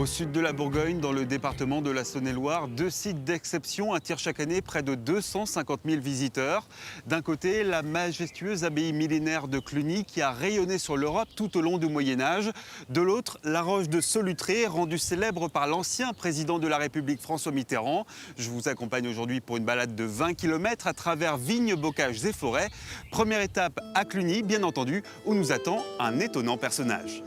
sud de la Bourgogne, dans le département de la Saône-et-Loire, deux sites d'exception attirent chaque année près de 250 000 visiteurs. D'un côté, la majestueuse abbaye millénaire de Cluny qui a rayonné sur l'Europe tout au long du Moyen-Âge. De l'autre, la roche de Solutré, rendue célèbre par l'ancien président de la République François Mitterrand. Je vous accompagne aujourd'hui pour une balade de 20 km à travers vignes, bocages et forêts. Première étape à Cluny, bien entendu, où nous attend un étonnant personnage.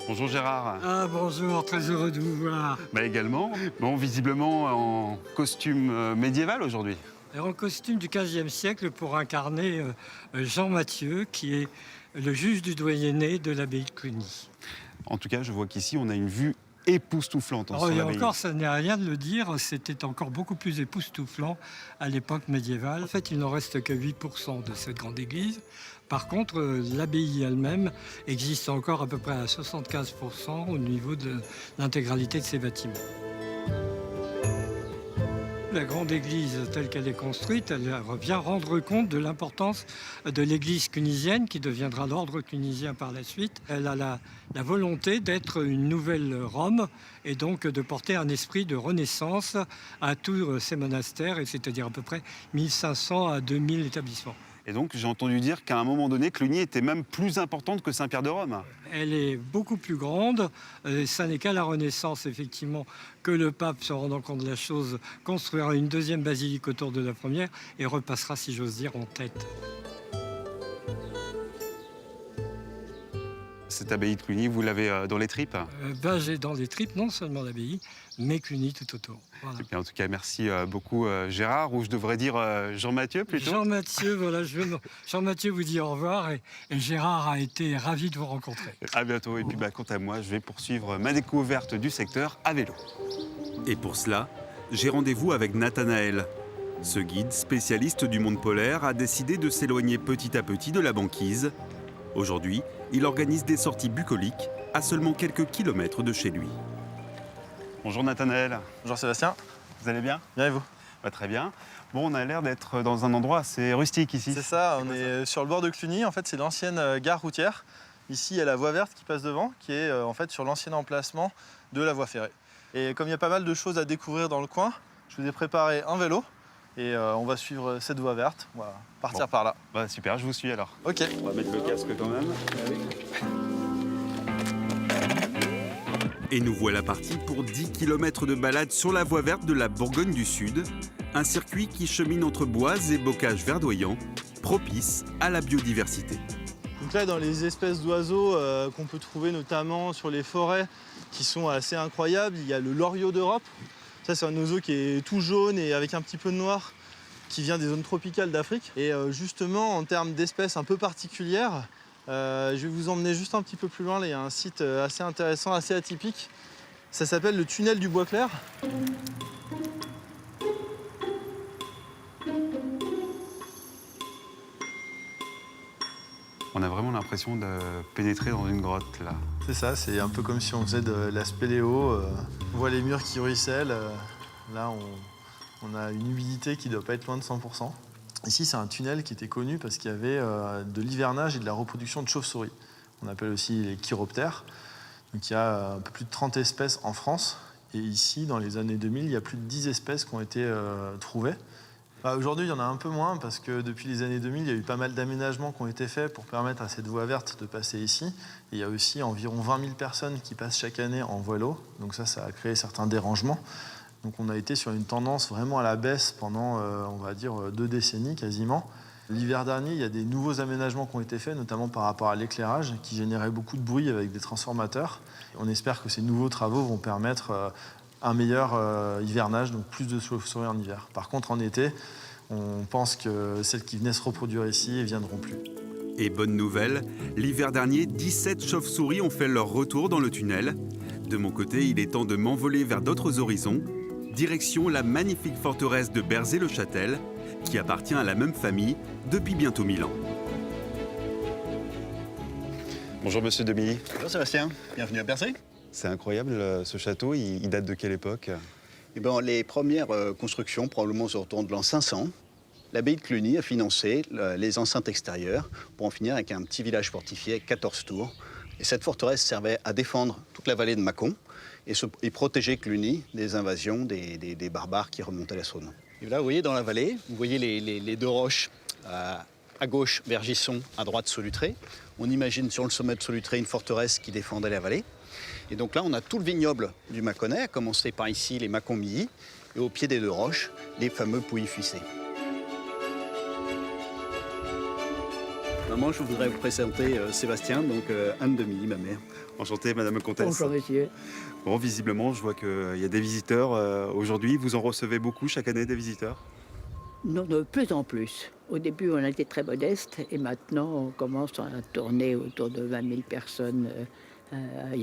Bonjour Gérard. Ah bonjour, très heureux de vous voir. Également. Bon, visiblement en costume médiéval aujourd'hui. En costume du XVe siècle pour incarner Jean Mathieu, qui est le juge du doyenné de l'abbaye de Cluny. En tout cas, je vois qu'ici, on a une vue époustouflante sur Et l'abbaye. encore, ça n'est rien de le dire, c'était encore beaucoup plus époustouflant à l'époque médiévale. En fait, il n'en reste que 8% de cette grande église. Par contre, l'abbaye elle-même existe encore à peu près à 75% au niveau de l'intégralité de ses bâtiments. La grande église telle qu'elle est construite, elle vient rendre compte de l'importance de l'église clunisienne qui deviendra l'ordre clunisien par la suite. Elle a la volonté d'être une nouvelle Rome et donc de porter un esprit de renaissance à tous ces monastères, et c'est-à-dire à peu près 1500 à 2000 établissements. Et donc, j'ai entendu dire qu'à un moment donné, Cluny était même plus importante que Saint-Pierre de Rome. Elle est beaucoup plus grande. Ça n'est qu'à la Renaissance, effectivement, que le pape, se rendant compte de la chose, construira une deuxième basilique autour de la première et repassera, si j'ose dire, en tête. Cette abbaye de Cluny, vous l'avez dans les tripes? J'ai dans les tripes non seulement l'abbaye, mais Cluny tout autour. Voilà. En tout cas, merci beaucoup Gérard, ou je devrais dire Jean-Mathieu plutôt. Jean-Mathieu, voilà, Jean-Mathieu vous dit au revoir et Gérard a été ravi de vous rencontrer. À bientôt. Et puis quant à moi, je vais poursuivre ma découverte du secteur à vélo. Et pour cela, j'ai rendez-vous avec Nathanaël. Ce guide, spécialiste du monde polaire, a décidé de s'éloigner petit à petit de la banquise. Aujourd'hui, il organise des sorties bucoliques à seulement quelques kilomètres de chez lui. Bonjour Nathanaël. Bonjour Sébastien. Vous allez bien? Bien et vous? Très bien. Bon, on a l'air d'être dans un endroit assez rustique ici. C'est ça, on est sur le bord de Cluny. En fait, c'est l'ancienne gare routière. Ici, il y a la voie verte qui passe devant, qui est en fait sur l'ancien emplacement de la voie ferrée. Et comme il y a pas mal de choses à découvrir dans le coin, je vous ai préparé un vélo et on va suivre cette voie verte. On va partir par là. Super, je vous suis alors. Ok. On va mettre le casque quand même. Et nous voilà partis pour 10 km de balade sur la voie verte de la Bourgogne du Sud, un circuit qui chemine entre bois et bocages verdoyants, propice à la biodiversité. Donc là, dans les espèces d'oiseaux qu'on peut trouver notamment sur les forêts, qui sont assez incroyables, il y a le loriot d'Europe. Ça, c'est un oiseau qui est tout jaune et avec un petit peu de noir, qui vient des zones tropicales d'Afrique. Et justement, en termes d'espèces un peu particulières, je vais vous emmener juste un petit peu plus loin. Là, il y a un site assez intéressant, assez atypique. Ça s'appelle le tunnel du Bois Clair. On a vraiment l'impression de pénétrer dans une grotte là. C'est ça, c'est un peu comme si on faisait de la spéléo. On voit les murs qui ruissellent. Là, on a une humidité qui ne doit pas être loin de 100%. Ici, c'est un tunnel qui était connu parce qu'il y avait de l'hivernage et de la reproduction de chauves-souris. On appelle aussi les chiroptères. Donc, il y a un peu plus de 30 espèces en France. Et ici, dans les années 2000, il y a plus de 10 espèces qui ont été trouvées. Aujourd'hui, il y en a un peu moins parce que depuis les années 2000, il y a eu pas mal d'aménagements qui ont été faits pour permettre à cette voie verte de passer ici. Et il y a aussi environ 20 000 personnes qui passent chaque année en vélo. Donc ça a créé certains dérangements. Donc on a été sur une tendance vraiment à la baisse pendant, on va dire, 2 décennies quasiment. L'hiver dernier, il y a des nouveaux aménagements qui ont été faits, notamment par rapport à l'éclairage, qui générait beaucoup de bruit avec des transformateurs. On espère que ces nouveaux travaux vont permettre un meilleur hivernage, donc plus de chauves-souris en hiver. Par contre, en été, on pense que celles qui venaient se reproduire ici ne viendront plus. Et bonne nouvelle, l'hiver dernier, 17 chauves-souris ont fait leur retour dans le tunnel. De mon côté, il est temps de m'envoler vers d'autres horizons. Direction la magnifique forteresse de Berzé-le-Châtel, qui appartient à la même famille depuis bientôt 1000 ans. Bonjour Monsieur Demilly. Bonjour Sébastien, bienvenue à Berzé. C'est incroyable ce château, il date de quelle époque? Les premières constructions probablement se retournent de l'an 500. L'abbaye de Cluny a financé les enceintes extérieures pour en finir avec un petit village fortifié avec 14 tours Et cette forteresse servait à défendre toute la vallée de Mâcon et protéger Cluny des invasions des barbares qui remontaient la Saône. Et là, vous voyez dans la vallée, vous voyez les deux roches, à gauche Vergisson, à droite Solutré. On imagine sur le sommet de Solutré une forteresse qui défendait la vallée. Et donc là, on a tout le vignoble du Mâconnais, à commencer par ici les Mâcon-Milly, et au pied des deux roches, les fameux Pouilly-Fuissé. Maman, je voudrais vous présenter Sébastien, donc Anne de Milly, ma mère. Enchanté, Madame la Comtesse. Bonjour monsieur. Bon, visiblement, je vois qu'il y a des visiteurs aujourd'hui. Vous en recevez beaucoup chaque année, des visiteurs? Non, de plus en plus. Au début, on était très modeste et maintenant, on commence à tourner autour de 20 000 personnes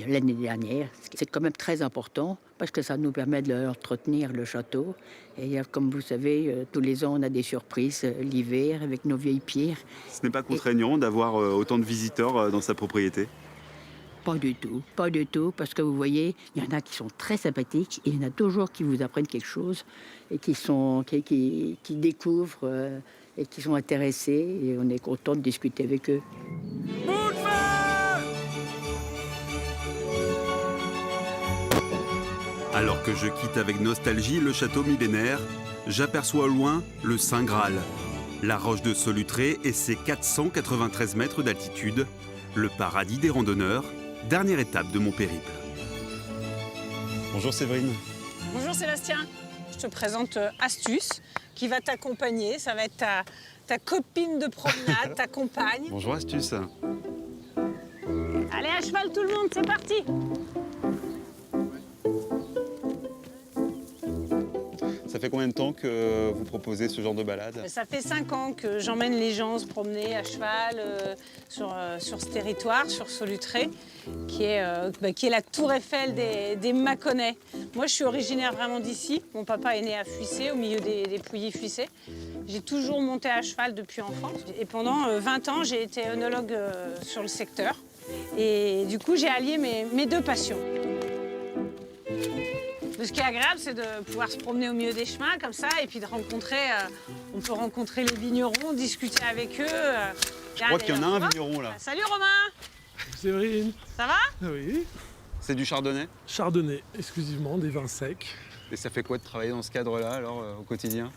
l'année dernière. C'est quand même très important parce que ça nous permet d'entretenir le château. Et comme vous savez, tous les ans, on a des surprises l'hiver avec nos vieilles pierres. Ce n'est pas contraignant d'avoir autant de visiteurs dans sa propriété? Pas du tout, parce que vous voyez, il y en a qui sont très sympathiques et il y en a toujours qui vous apprennent quelque chose et qui découvrent et qui sont intéressés et on est content de discuter avec eux. Alors que je quitte avec nostalgie le château millénaire, j'aperçois au loin le Saint Graal, la roche de Solutré et ses 493 mètres d'altitude, le paradis des randonneurs, dernière étape de mon périple. Bonjour Séverine. Bonjour Sébastien, je te présente Astuce qui va t'accompagner. Ça va être ta copine de promenade, ta compagne. Bonjour Astuce. Allez à cheval tout le monde, c'est parti. Ça fait combien de temps que vous proposez ce genre de balade? Ça fait 5 ans que j'emmène les gens se promener à cheval sur ce territoire, sur Solutré, qui est la tour Eiffel des Mâconnais. Moi, je suis originaire vraiment d'ici. Mon papa est né à Fuissé, au milieu des Pouilly-Fuissé. J'ai toujours monté à cheval depuis enfance. Et pendant 20 ans, j'ai été œnologue sur le secteur. Et du coup, j'ai allié mes deux passions. Ce qui est agréable, c'est de pouvoir se promener au milieu des chemins comme ça et puis de rencontrer, on peut rencontrer les vignerons, discuter avec eux. Je crois qu'il y en a un vigneron là. Salut Romain. Séverine. Ça va? Oui. C'est du chardonnay? Chardonnay, exclusivement, des vins secs. Et ça fait quoi de travailler dans ce cadre-là alors au quotidien?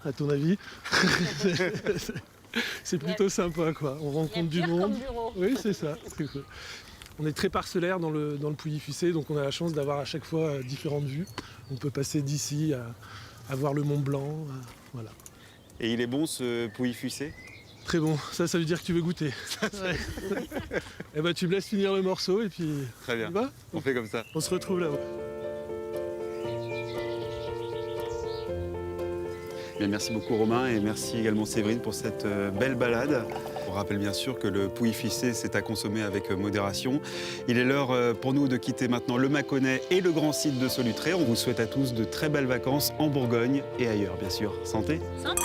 À ton avis? C'est plutôt sympa, quoi. On rencontre du monde. Oui, c'est ça. C'est cool. On est très parcellaire dans le Pouilly-Fuissé, donc on a la chance d'avoir à chaque fois différentes vues. On peut passer d'ici à voir le Mont Blanc, voilà. Et il est bon ce Pouilly-Fuissé? Très bon, ça veut dire que tu veux goûter. Ouais. Eh ben, tu me laisses finir le morceau et puis... Très bien, on fait comme ça. On se retrouve là-haut. Bien, merci beaucoup Romain et merci également Séverine pour cette belle balade. On rappelle bien sûr que le Pouilly-Fuissé, c'est à consommer avec modération. Il est l'heure pour nous de quitter maintenant le Mâconnais et le grand site de Solutré. On vous souhaite à tous de très belles vacances en Bourgogne et ailleurs, bien sûr. Santé! Santé!